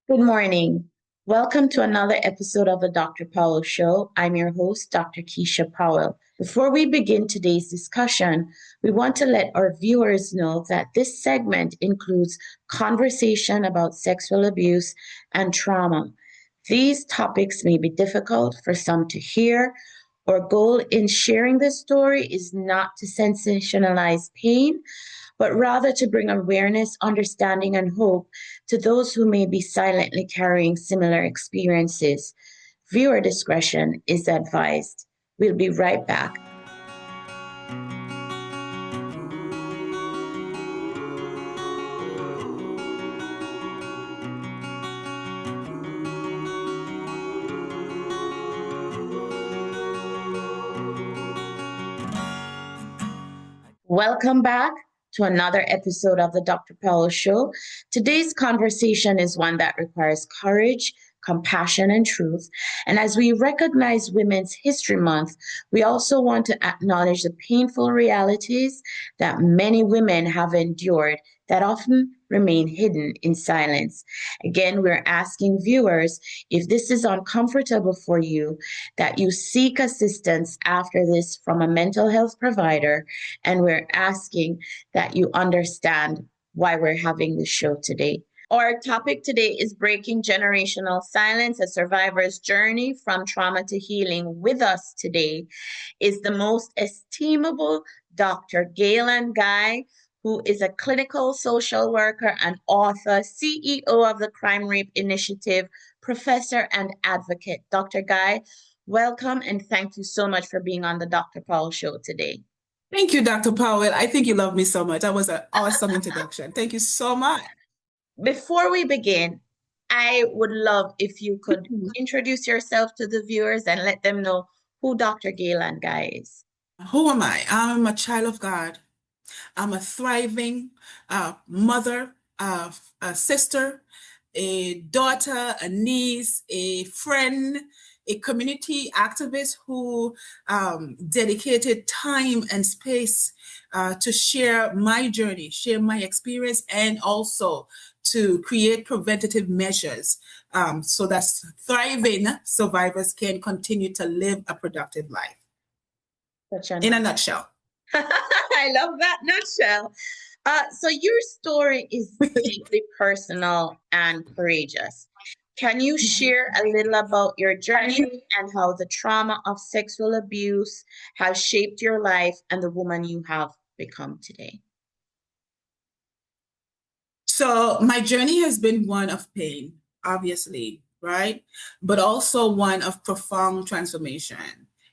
Good morning. Welcome to another episode of the Dr. Powell Show. I'm your host, Dr. Keisha Powell. Before we begin today's discussion, we want to let our viewers know that this segment includes conversation about sexual abuse and trauma. These topics may be difficult for some to hear. Our goal in sharing this story is not to sensationalize pain, but rather to bring awareness, understanding, and hope to those who may be silently carrying similar experiences. Viewer discretion is advised. We'll be right back. Welcome back to another episode of the Dr. Powell Show. Today's conversation is one that requires courage, compassion, and truth. And as we recognize Women's History Month, we also want to acknowledge the painful realities that many women have endured that often remain hidden in silence. Again, we're asking viewers, if this is uncomfortable for you, that you seek assistance after this from a mental health provider. And we're asking that you understand why we're having this show today. Our topic today is Breaking Generational Silence, a survivor's journey from trauma to healing. With us today is the most estimable Dr. Galen Guy, who is a clinical social worker and author, CEO of the Crime Rape Initiative, professor and advocate. Dr. Guy, welcome and thank you so much for being on the Dr. Powell Show today. Thank you, Dr. Powell. I think you love me so much. That was an awesome introduction. Thank you so much. Before we begin, I would love if you could introduce yourself to the viewers and let them know who Dr. Galen Guy is. Who am I? I'm a child of God. I'm a thriving mother, a sister, a daughter, a niece, a friend, a community activist who dedicated time and space to share my journey, share my experience, and also to create preventative measures so that thriving survivors can continue to live a productive life. In a nutshell. I love that nutshell. So your story is deeply personal and courageous. Can you share a little about your journey and how the trauma of sexual abuse has shaped your life and the woman you have become today? So my journey has been one of pain, obviously, right? But also one of profound transformation.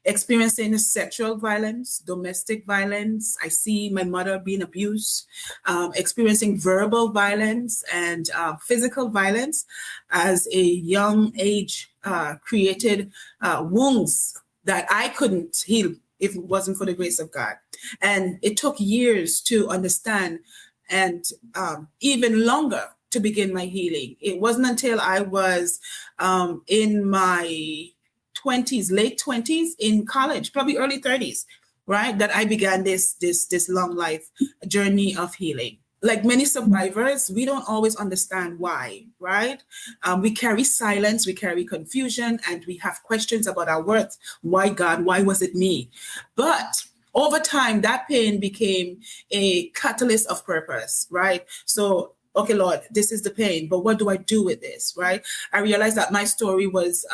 Experiencing sexual violence, domestic violence. I see my mother being abused, experiencing verbal violence and physical violence as a young age created wounds that I couldn't heal if it wasn't for the grace of God. And it took years to understand and even longer to begin my healing. It wasn't until I was in my 20s, late 20s in college, probably early 30s, right, that I began this long life journey of healing. Like many survivors, we don't always understand why, right? We carry silence, we carry confusion, and we have questions about our worth. Why God? Why was it me? But over time, that pain became a catalyst of purpose, right? So, okay, Lord, this is the pain, but what do I do with this, right? I realized that my story was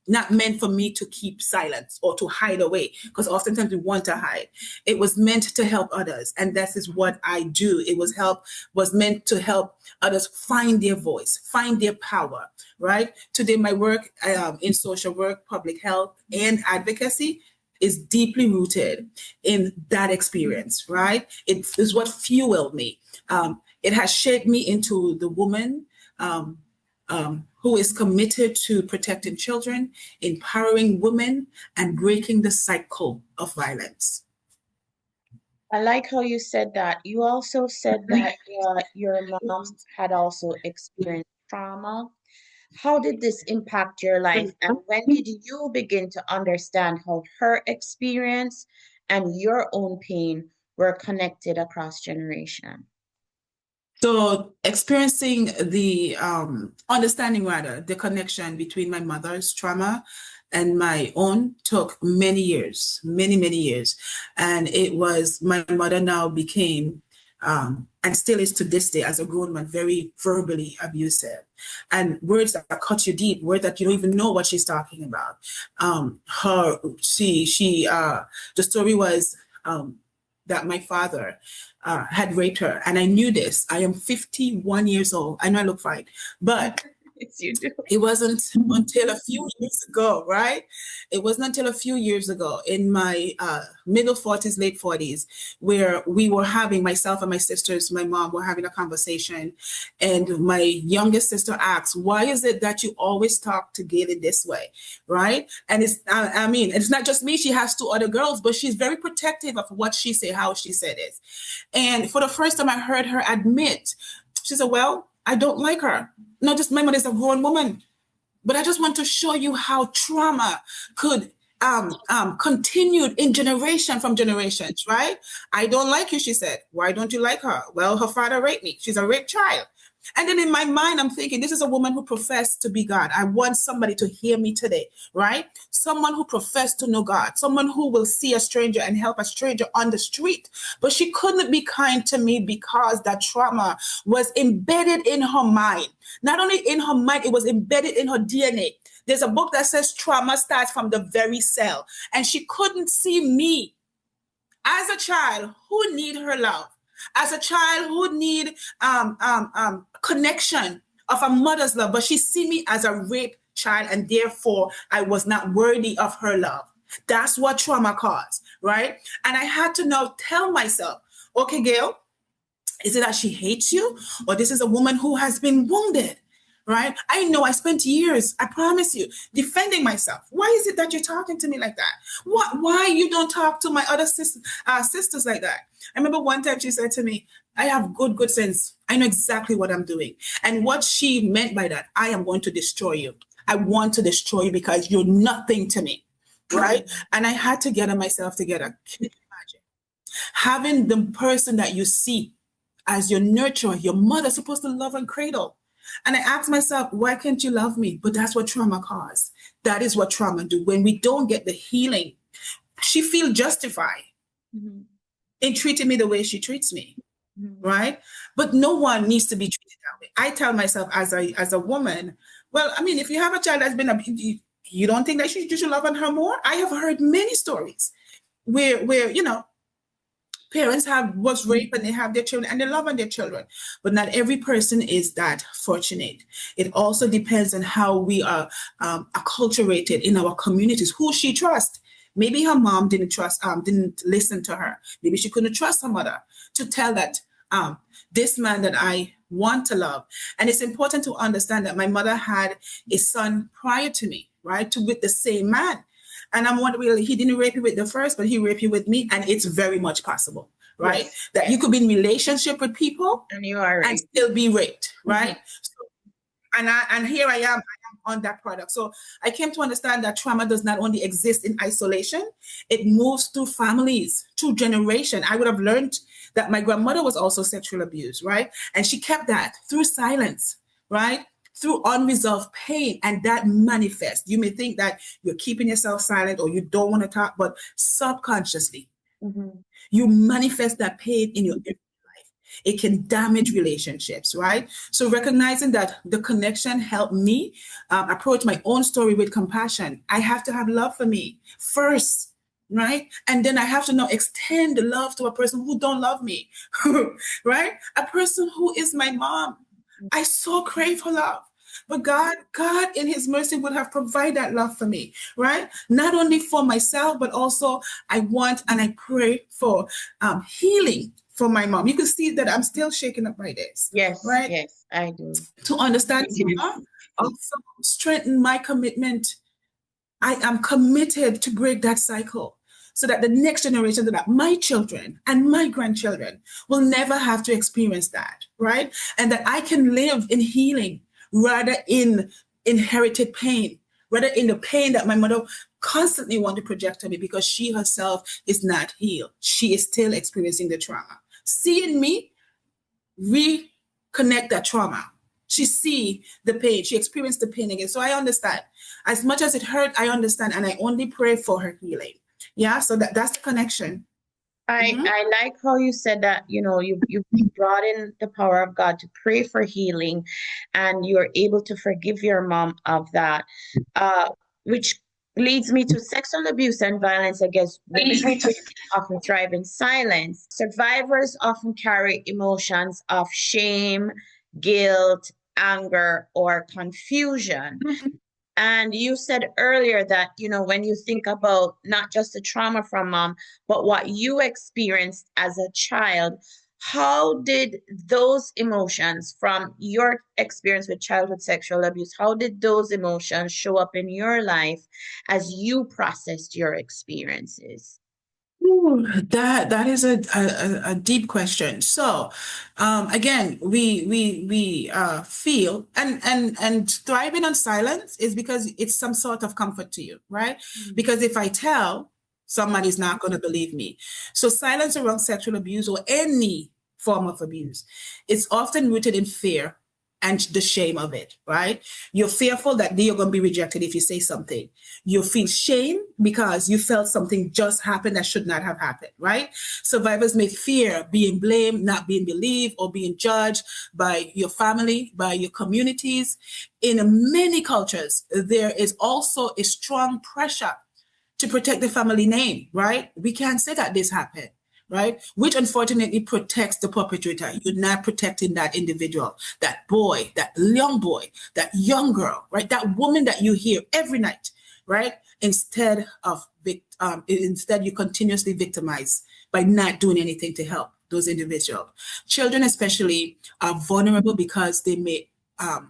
not meant for me to keep silence or to hide away, because oftentimes we want to hide. It was meant to help others, and that is what I do. It was meant to help others find their voice, find their power, right? Today, my work in social work, public health, and advocacy is deeply rooted in that experience, right? It is what fueled me. It has shaped me into the woman who is committed to protecting children, empowering women, and breaking the cycle of violence. I like how you said that. You also said that your mom had also experienced trauma. How did this impact your life? And when did you begin to understand how her experience and your own pain were connected across generation? So experiencing the understanding rather the connection between my mother's trauma and my own took many years, many years. And it was my mother now became and still is to this day as a grown man, very verbally abusive. And words that cut you deep, words that you don't even know what she's talking about. The story was that my father had raped her. And I knew this. I am 51 years old. I know I look fine, but Yes, you do. it wasn't until a few years ago, right? It wasn't until a few years ago in my middle 40s, late 40s, where we were having, myself and my sisters, my mom were having a conversation. And my youngest sister asked, why is it that you always talk to Gail this way, right? And I mean, it's not just me. She has two other girls, but she's very protective of what she said, how she said it. And for the first time I heard her admit, she said, well, I don't like her. Not just my mother is a grown woman, but I just want to show you how trauma could continued in generation from generations, right? I don't like you, she said. Why don't you like her? Well, her father raped me. She's a raped child. And then in my mind, I'm thinking, this is a woman who professed to be God. I want somebody to hear me today, right? Someone who professed to know God, someone who will see a stranger and help a stranger on the street. But she couldn't be kind to me because that trauma was embedded in her mind. Not only in her mind, it was embedded in her DNA. There's a book that says trauma starts from the very cell. And she couldn't see me as a child who need her love, as a child who need connection of a mother's love, but she see me as a raped child, and therefore I was not worthy of her love. That's what trauma caused, right? And I had to now tell myself, okay, Gail, is it that she hates you, or this is a woman who has been wounded? Right? I know I spent years, I promise you, defending myself. Why is it that you're talking to me like that? Why you don't talk to my other sisters like that? I remember one time she said to me, I have good sense. I know exactly what I'm doing. And what she meant by that, I am going to destroy you. I want to destroy you because you're nothing to me. Right? And I had to gather myself together. Can you imagine? Having the person that you see as your nurturer, your mother's supposed to love and cradle. And I asked myself, why can't you love me? But that's what trauma caused. That is what trauma do. When we don't get the healing, she feels justified in treating me the way she treats me, right? But no one needs to be treated that way. I tell myself as a woman, well, I mean, if you have a child that's been abused, you don't think that you should love her more? I have heard many stories where you know, parents was raped and they have their children and they love on their children, but not every person is that fortunate. It also depends on how we are acculturated in our communities, who she trusts. Maybe her mom didn't listen to her. Maybe she couldn't trust her mother to tell that this man that I want to love. And it's important to understand that my mother had a son prior to me, right, with the same man. And I'm wondering, he didn't rape you with the first, but he raped you with me. And it's very much possible, right? Yes. That you could be in relationship with people and you are and still be raped, right? So, and here I am on that product. So I came to understand that trauma does not only exist in isolation, it moves through families, through generation. I would have learned that my grandmother was also sexually abused, right? And she kept that through silence, right? Through unresolved pain, and that manifests. You may think that you're keeping yourself silent or you don't want to talk, but subconsciously, you manifest that pain in your everyday life. It can damage relationships, right? So recognizing that the connection helped me approach my own story with compassion. I have to have love for me first, right? And then I have to now extend the love to a person who don't love me, right? A person who is my mom. I so crave her love. But God in his mercy would have provided that love for me, right? Not only for myself, but also I want and I pray for healing for my mom. You can see that I'm still shaken up by this. Yes, right? Yes, I do. To understand also strengthen my commitment. I am committed to break that cycle, so that the next generation, that my children and my grandchildren will never have to experience that, right? And that I can live in healing rather in inherited pain, rather in the pain that my mother constantly wanted to project on me because she herself is not healed. She is still experiencing the trauma. Seeing me connect that trauma. She see the pain. She experienced the pain again. So I understand. As much as it hurt, I understand, and I only pray for her healing. Yeah, so that's the connection. I like how you said that, you brought in the power of God to pray for healing, and you're able to forgive your mom of that, which leads me to sexual abuse and violence against women often thrive in silence. Survivors often carry emotions of shame, guilt, anger, or confusion. And you said earlier that, when you think about not just the trauma from mom, but what you experienced as a child, how did those emotions from your experience with childhood sexual abuse, how did those emotions show up in your life as you processed your experiences? Ooh, that is a deep question. So, again, we feel and thriving on silence is because it's some sort of comfort to you, right? Because if I tell, somebody's not going to believe me. So silence around sexual abuse or any form of abuse, it's often rooted in fear and the shame of it, right? You're fearful that you're going to be rejected if you say something. You feel shame because you felt something just happened that should not have happened, right? Survivors may fear being blamed, not being believed, or being judged by your family, by your communities. In many cultures, there is also a strong pressure to protect the family name, right? We can't say that this happened, right? Which unfortunately protects the perpetrator. You're not protecting that individual, that boy, that young girl, right? That woman that you hear every night, right? Instead you continuously victimize by not doing anything to help those individuals. Children especially are vulnerable because they may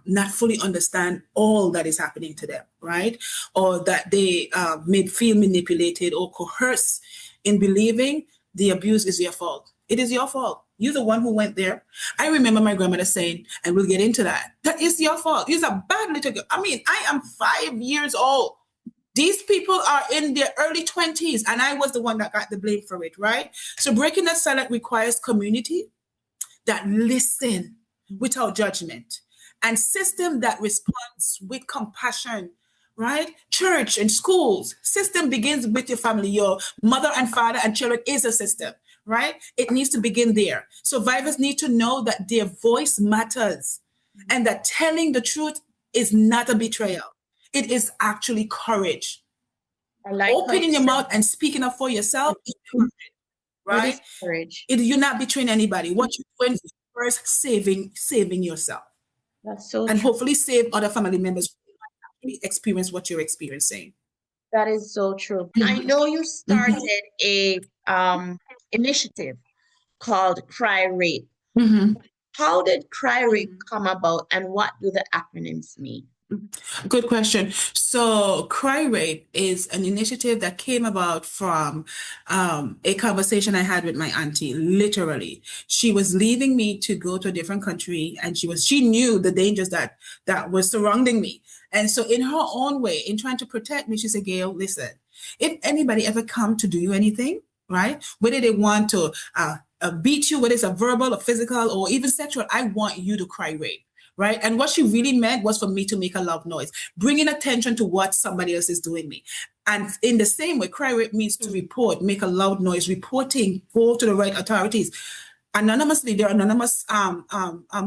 not fully understand all that is happening to them, right? Or that they may feel manipulated or coerced in believing the abuse is your fault. It is your fault. You're the one who went there. I remember my grandmother saying, and we'll get into that is your fault. You're a bad little girl. I mean, I am 5 years old. These people are in their early 20s, and I was the one that got the blame for it, right? So breaking that silence requires community that listen without judgment and system that responds with compassion, right? Church and schools. System begins with your family. Your mother and father and children is a system, right? It needs to begin there. Survivors need to know that their voice matters and that telling the truth is not a betrayal. It is actually courage. I like Opening your mouth and speaking up for yourself is courage, right? It is courage. You're not betraying anybody. What you're doing is first saving yourself. That's so and true. hopefully save other family members who might actually experience what you're experiencing. That is so true. I know you started a initiative called Cry Rape. How did Cry Rape come about, and what do the acronyms mean? Good question. So Cry Rape is an initiative that came about from a conversation I had with my auntie. Literally, she was leaving me to go to a different country, and she knew the dangers that was surrounding me. And so in her own way, in trying to protect me, she said, Gail, listen, if anybody ever come to do you anything, right, whether they want to beat you, whether it's a verbal or physical or even sexual, I want you to cry rape. Right. And what she really meant was for me to make a loud noise, bringing attention to what somebody else is doing me. And in the same way, cry rape means to report, make a loud noise, reporting, go to the right authorities. Anonymously, there are anonymous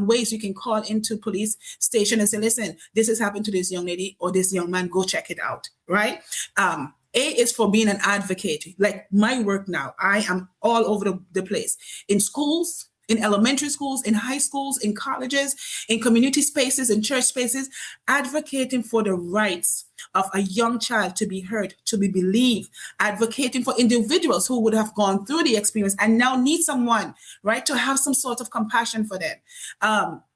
ways you can call into police station and say, listen, this has happened to this young lady or this young man, go check it out. Right. A is for being an advocate. Like my work now, I am all over the place in schools, in elementary schools, in high schools, in colleges, in community spaces, in church spaces, advocating for the rights of a young child to be heard, to be believed, advocating for individuals who would have gone through the experience and now need someone, right, to have some sort of compassion for them.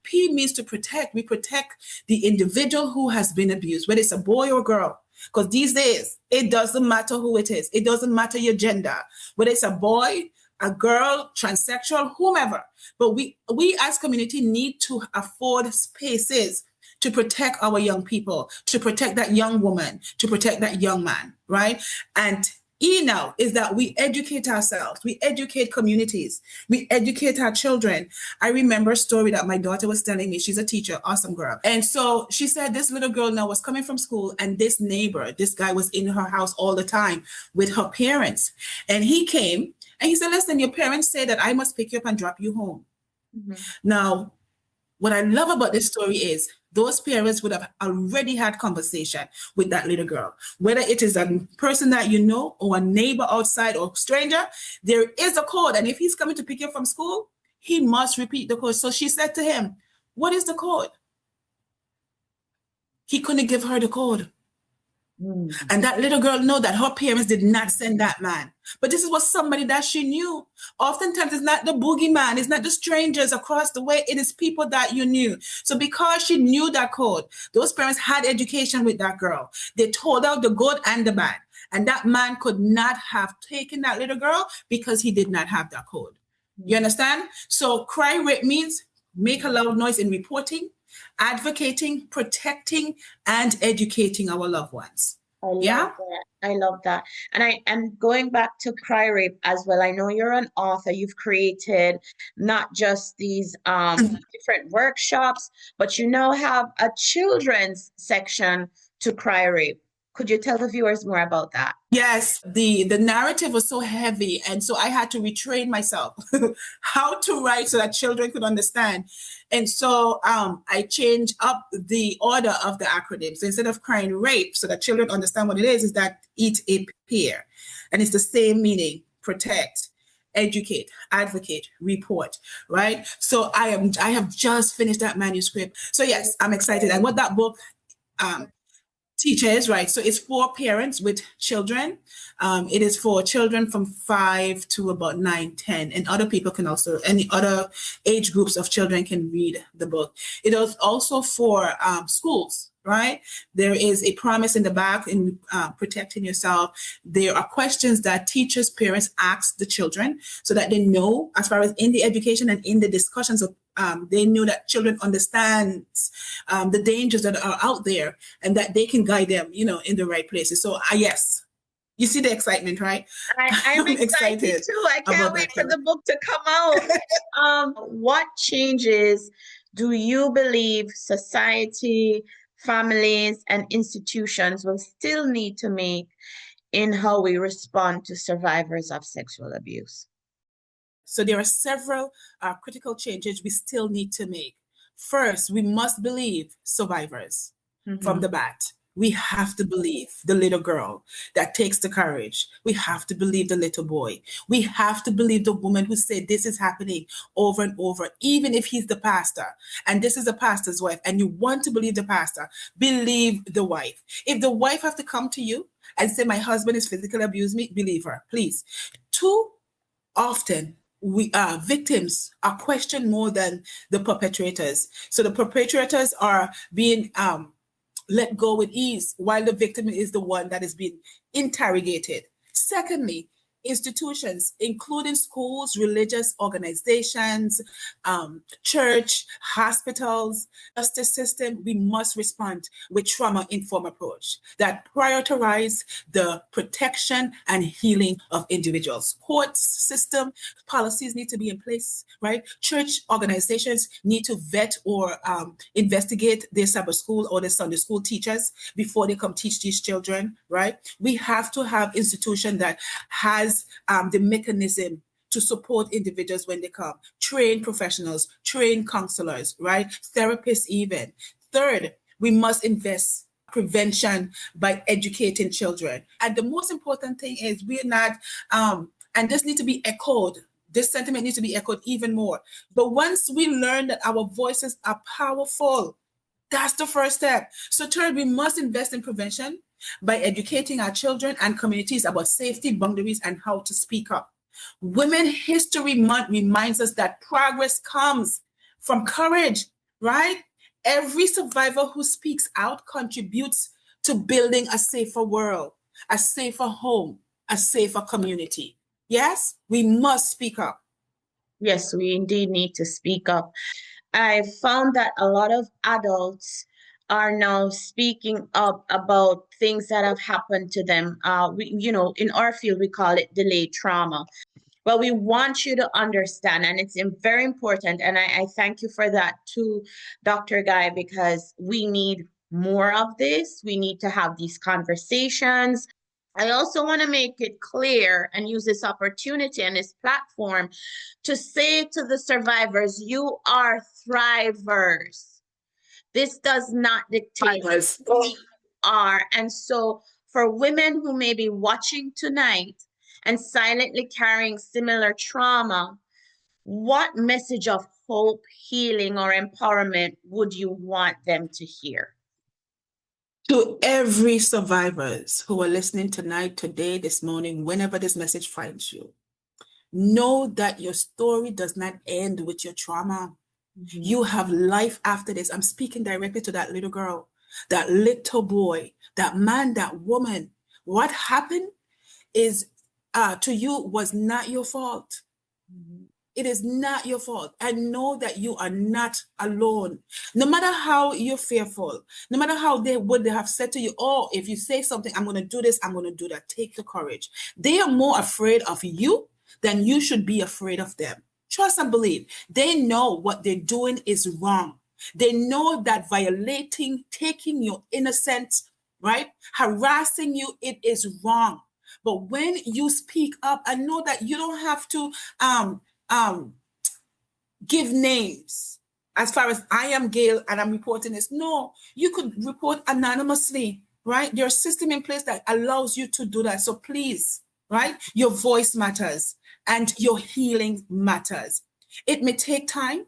P means to protect. We protect the individual who has been abused, whether it's a boy or girl. Because these days, it doesn't matter who it is. It doesn't matter your gender, whether it's a boy, a girl, transsexual, whomever. But we as community need to afford spaces to protect our young people, to protect that young woman, to protect that young man, right? And E now is that we educate ourselves, we educate communities, we educate our children. I remember a story that my daughter was telling me. She's a teacher, awesome girl. And so she said this little girl now was coming from school, and this neighbor, this guy was in her house all the time with her parents. And he came and he said, listen, your parents say that I must pick you up and drop you home. Mm-hmm. Now, what I love about this story is those parents would have already had conversation with that little girl. Whether it is a person that you know or a neighbor outside or stranger, there is a code. And if he's coming to pick you up from school, he must repeat the code. So she said to him, what is the code? He couldn't give her the code. And that little girl know that her parents did not send that man. But this was somebody that she knew. Oftentimes, it's not the boogeyman. It's not the strangers across the way. It is people that you knew. So because she knew that code, those parents had education with that girl. They told out the good and the bad. And that man could not have taken that little girl because he did not have that code. You understand? So cry rape means make a loud noise in reporting, advocating, protecting, and educating our loved ones. I love that. And I am going back to cry rape as well. I know you're an author. You've created not just these different workshops, but you now have a children's section to cry rape. Could you tell the viewers more about that? Yes, the narrative was so heavy, and so I had to retrain myself how to write so that children could understand. And so I changed up the order of the acronyms. So instead of crying rape, so that children understand what it is that eat a pear. And it's the same meaning: protect, educate, advocate, report, right? So I have just finished that manuscript. So yes, I'm excited. And what that book teachers, right? So it's for parents with children. It is for children from 5 to about 9, 10, and other people can also, any other age groups of children can read the book. It is also for schools, right? There is a promise in the back in protecting yourself. There are questions that teachers, parents ask the children so that they know, as far as in the education and in the discussions of they know that children understand the dangers that are out there and that they can guide them, in the right places. So yes, you see the excitement, right? I'm excited too. I can't wait for the book to come out. What changes do you believe society, families, and institutions will still need to make in how we respond to survivors of sexual abuse? So there are several critical changes we still need to make. First, we must believe survivors from the bat. We have to believe the little girl that takes the courage. We have to believe the little boy. We have to believe the woman who said this is happening over and over, even if he's the pastor. And this is the pastor's wife. And you want to believe the pastor, believe the wife. If the wife have to come to you and say, my husband is physically abusing me, believe her, please. Too often, victims are questioned more than the perpetrators. So the perpetrators are being let go with ease, while the victim is the one that is being interrogated. Secondly, institutions, including schools, religious organizations, church, hospitals, justice system, we must respond with trauma-informed approach that prioritize the protection and healing of individuals. Court system policies need to be in place, right? Church organizations need to vet or investigate their Sabbath school or their Sunday school teachers before they come teach these children, right? We have to have institution that has the mechanism to support individuals when they come. Trained professionals, trained counselors, right? Therapists even. Third, we must invest prevention by educating children. And the most important thing is we're not, and this needs to be echoed. This sentiment needs to be echoed even more. But once we learn that our voices are powerful, that's the first step. So third, we must invest in prevention by educating our children and communities about safety, boundaries, and how to speak up. Women History Month reminds us that progress comes from courage, right? Every survivor who speaks out contributes to building a safer world, a safer home, a safer community. Yes, we must speak up. Yes, we indeed need to speak up. I found that a lot of adults are now speaking up about things that have happened to them. In our field, we call it delayed trauma. But we want you to understand, and it's very important. And I thank you for that too, Dr. Guy, because we need more of this. We need to have these conversations. I also want to make it clear and use this opportunity and this platform to say to the survivors, you are thrivers. This does not dictate who you are. And so, for women who may be watching tonight and silently carrying similar trauma, what message of hope, healing, or empowerment would you want them to hear? To every survivors who are listening tonight, today, this morning, whenever this message finds you, know that your story does not end with your trauma. Mm-hmm. You have life after this. I'm speaking directly to that little girl, that little boy, that man, that woman. What happened is to you was not your fault. Mm-hmm. It is not your fault. And know that you are not alone. No matter how you're fearful, no matter how they have said to you, oh, if you say something, I'm going to do this, I'm going to do that. Take the courage. They are more afraid of you than you should be afraid of them. Trust and believe. They know what they're doing is wrong. They know that violating, taking your innocence, right, harassing you, it is wrong. But when you speak up, I know that you don't have to give names. As far as I am Gail and I'm reporting this, no, you could report anonymously, right? There's a system in place that allows you to do that. So please, right? Your voice matters and your healing matters. It may take time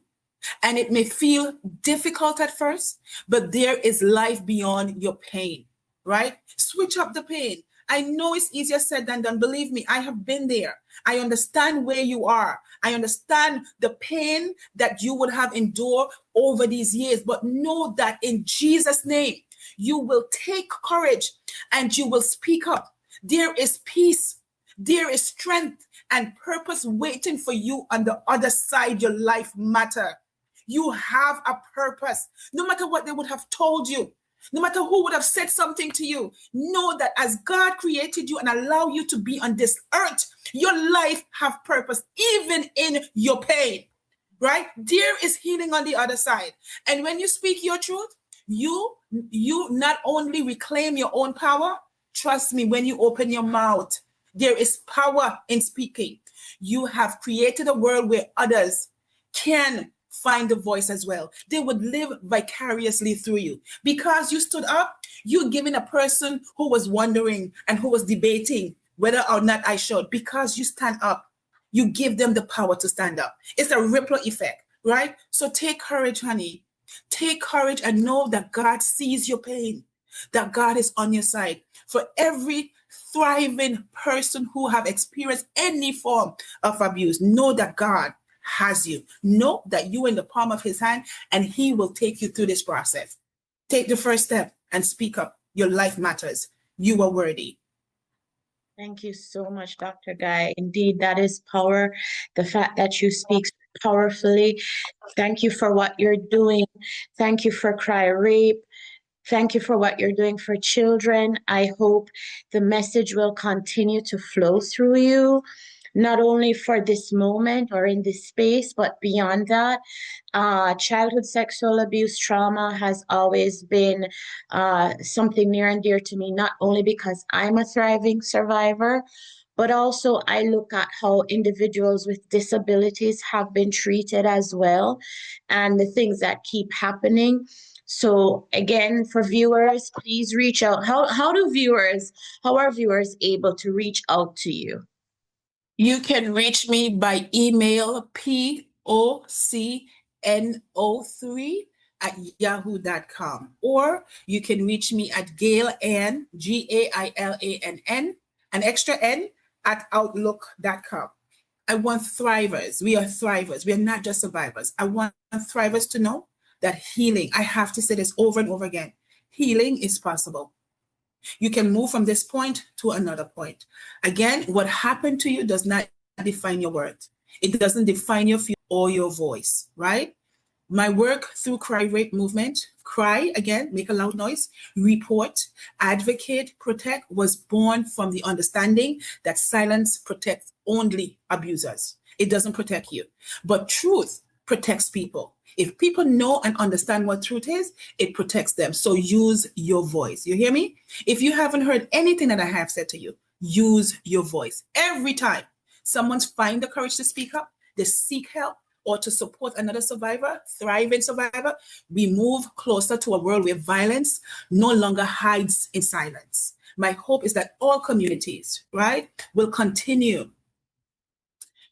and it may feel difficult at first, but there is life beyond your pain, right? Switch up the pain. I know it's easier said than done. Believe me, I have been there. I understand where you are. I understand the pain that you would have endured over these years. But know that in Jesus' name, you will take courage and you will speak up. There is peace. There is strength and purpose waiting for you on the other side. Your life matter. You have a purpose. No matter what they would have told you, no matter who would have said something to you, know that as God created you and allow you to be on this earth, your life have purpose, even in your pain, right? There is healing on the other side. And when you speak your truth, you not only reclaim your own power, trust me, when you open your mouth, there is power in speaking. You have created a world where others can find the voice as well. They would live vicariously through you. Because you stood up, you're giving a person who was wondering and who was debating whether or not I should, because you stand up, you give them the power to stand up. It's a ripple effect, right? So take courage, honey. Take courage and know that God sees your pain, that God is on your side. For every thriving person who have experienced any form of abuse, know that God has you. Know that you in the palm of his hand and he will take you through this process. Take the first step and speak up. Your life matters. You are worthy. Thank you so much, Dr. Guy. Indeed, that is power. The fact that you speak powerfully. Thank you for what you're doing. Thank you for Cry Rape. Thank you for what you're doing for children. I hope the message will continue to flow through you, not only for this moment or in this space, but beyond that. Childhood sexual abuse trauma has always been something near and dear to me, not only because I'm a thriving survivor, but also I look at how individuals with disabilities have been treated as well, and the things that keep happening. So again, for viewers, please reach out. How are viewers able to reach out to you? You can reach me by email, POCNO3@yahoo.com, or you can reach me at Gailann, GAILANN, an extra N, at outlook.com. I want thrivers. We are thrivers. We are not just survivors. I want thrivers to know that healing, I have to say this over and over again, healing is possible. You can move from this point to another point. Again, what happened to you does not define your worth. It doesn't define your future or your voice, right? My work through Cry Rape movement cry again, make a loud noise, report, advocate, protect was born from the understanding that silence protects only abusers. It doesn't protect you. But truth protects people. If people know and understand what truth is, it protects them. So use your voice. You hear me? If you haven't heard anything that I have said to you, use your voice. Every time someone's find the courage to speak up, they seek help, or to support another survivor, thriving survivor, we move closer to a world where violence no longer hides in silence. My hope is that all communities, right, will continue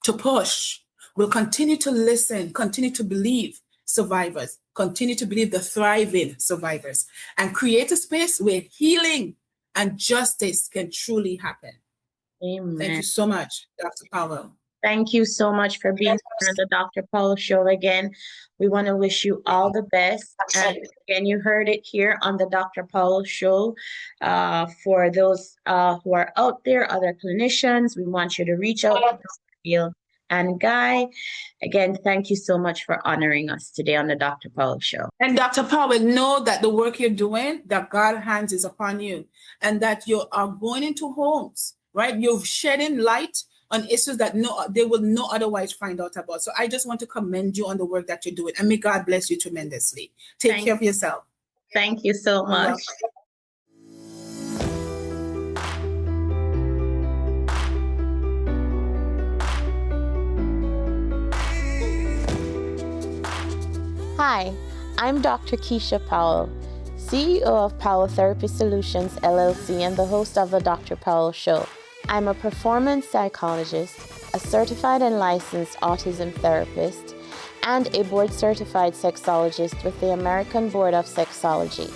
to push, will continue to listen, continue to believe survivors, continue to believe the thriving survivors, and create a space where healing and justice can truly happen. Amen. Thank you so much, Dr. Powell. Thank you so much for being here on the Dr. Powell Show again. We want to wish you all the best. And again, you heard it here on the Dr. Powell Show. For those who are out there, other clinicians, we want you to reach out to Field and Guy. Again, thank you so much for honoring us today on the Dr. Powell Show. And Dr. Powell, know that the work you're doing, that God's hands is upon you, and that you are going into homes, right? You're shedding light on issues that they will not otherwise find out about. So I just want to commend you on the work that you're doing, and may God bless you tremendously. Take care of yourself. Thank you so much. Hi, I'm Dr. Keisha Powell, CEO of Powell Therapy Solutions, LLC, and the host of the Dr. Powell Show. I'm a performance psychologist, a certified and licensed autism therapist, and a board-certified sexologist with the American Board of Sexology.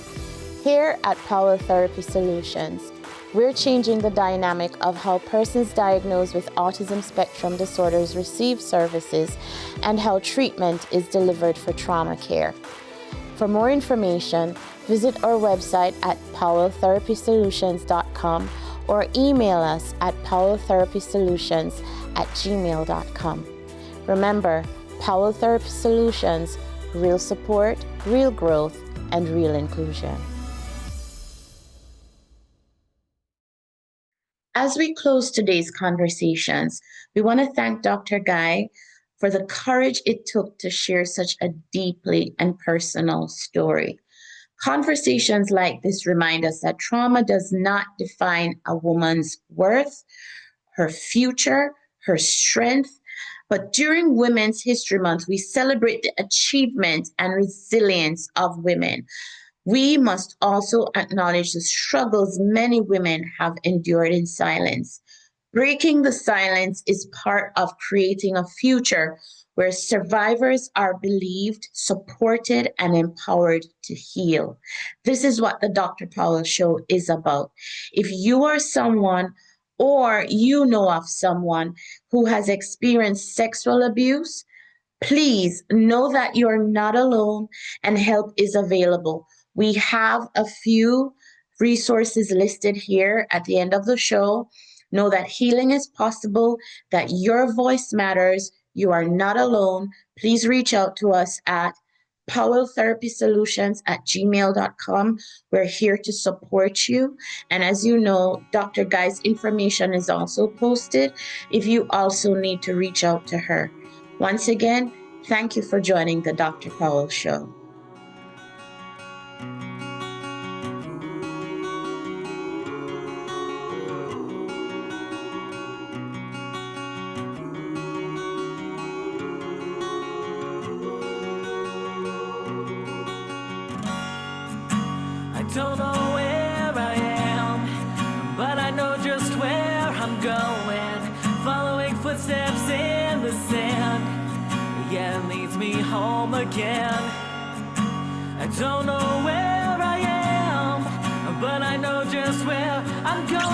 Here at Powell Therapy Solutions, we're changing the dynamic of how persons diagnosed with autism spectrum disorders receive services and how treatment is delivered for trauma care. For more information, visit our website at powelltherapysolutions.com or email us at powelltherapysolutions@gmail.com. Remember, Powell Therapy Solutions, real support, real growth, and real inclusion. As we close today's conversations, we want to thank Dr. Guy for the courage it took to share such a deeply and personal story. Conversations like this remind us that trauma does not define a woman's worth, her future, her strength. But during Women's History Month, we celebrate the achievement and resilience of women. We must also acknowledge the struggles many women have endured in silence. Breaking the silence is part of creating a future where survivors are believed, supported, and empowered to heal. This is what the Dr. Powell Show is about. If you are someone or you know of someone who has experienced sexual abuse, please know that you're not alone and help is available. We have a few resources listed here at the end of the show. Know that healing is possible, that your voice matters. You are not alone. Please reach out to us at powelltherapysolutions@gmail.com. We're here to support you. And as you know, Dr. Guy's information is also posted if you also need to reach out to her. Once again, thank you for joining the Dr. Powell Show. Don't know where I am, but I know just where I'm going. Following footsteps in the sand, yeah, it leads me home again. I don't know where I am, but I know just where I'm going.